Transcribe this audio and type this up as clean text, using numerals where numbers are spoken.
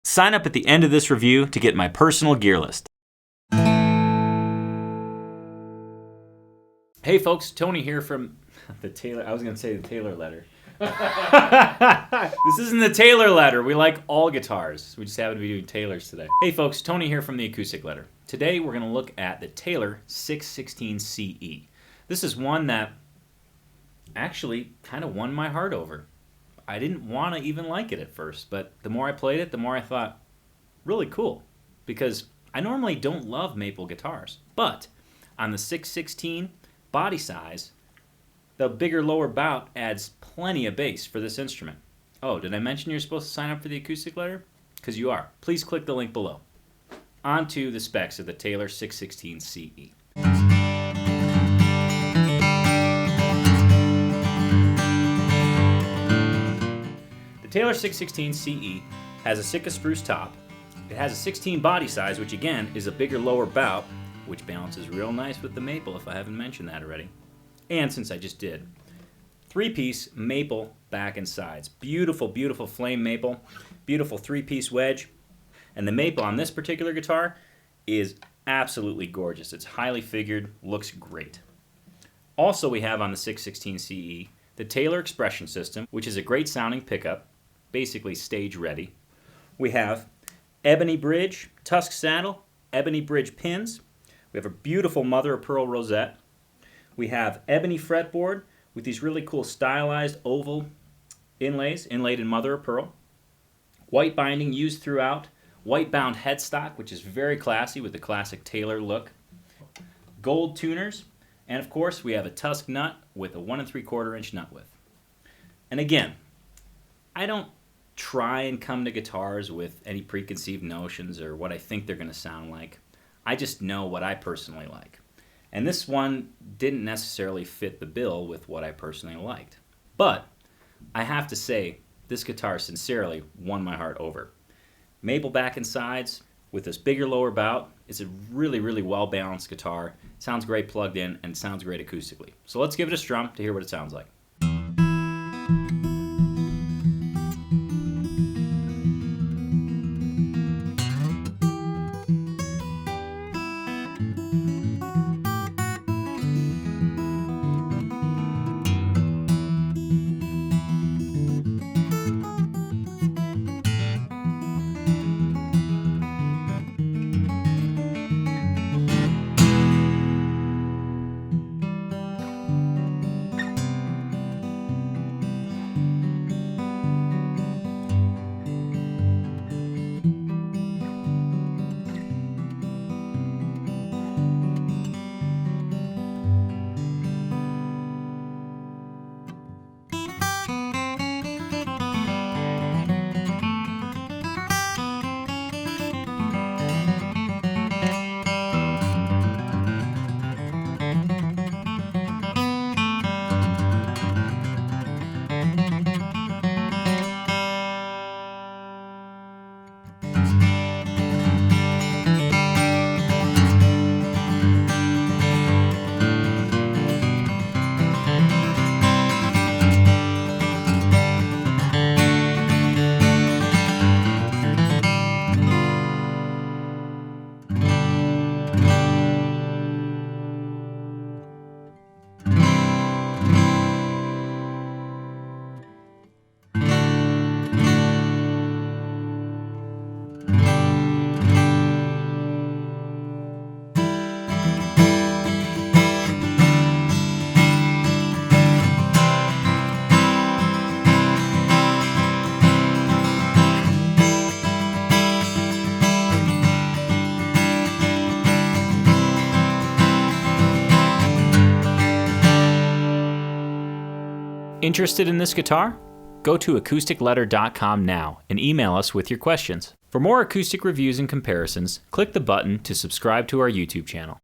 Sign up at the end of this review to get my personal gear list. Hey folks, Tony here from the Taylor. I was going to say the Taylor letter. This isn't the Taylor letter. We like all guitars. We just happen to be doing Taylors today. Hey folks, Tony here from the Acoustic letter. Today we're going to look at the Taylor 616 CE. This is one that actually kind of won my heart over. I didn't want to even like it at first, but the more I played it, the more I thought, really cool. Because I normally don't love maple guitars. But on the 616 body size, the bigger lower bout adds plenty of bass for this instrument. Oh, did I mention you're supposed to sign up for the Acoustic letter? Because you are. Please click the link below. On to the specs of the Taylor 616 CE. The Taylor 616 CE has a Sitka spruce top. It has a 16 body size, which again is a bigger lower bout, which balances real nice with the maple if I haven't mentioned that already. And since I just did. 3-piece maple back and sides. Beautiful, beautiful flame maple. Beautiful 3-piece wedge. And the maple on this particular guitar is absolutely gorgeous. It's highly figured, looks great. Also we have on the 616 CE the Taylor Expression System, which is a great sounding pickup, basically stage ready. We have ebony bridge, tusk saddle, ebony bridge pins. We have a beautiful mother of pearl rosette. We have ebony fretboard with these really cool stylized oval inlays, inlaid in mother of pearl. White binding used throughout. White bound headstock, which is very classy with the classic Taylor look. Gold tuners. And of course we have a tusk nut with a 1 3/4 inch nut width. And again, I don't try and come to guitars with any preconceived notions or what I think they're going to sound like. I just know what I personally like. And this one didn't necessarily fit the bill with what I personally liked. But I have to say, this guitar sincerely won my heart over. Maple back and sides with this bigger lower bout. It's a really, really well-balanced guitar. Sounds great plugged in and sounds great acoustically. So let's give it a strum to hear what it sounds like. Interested in this guitar? Go to acousticletter.com now and email us with your questions. For more acoustic reviews and comparisons, click the button to subscribe to our YouTube channel.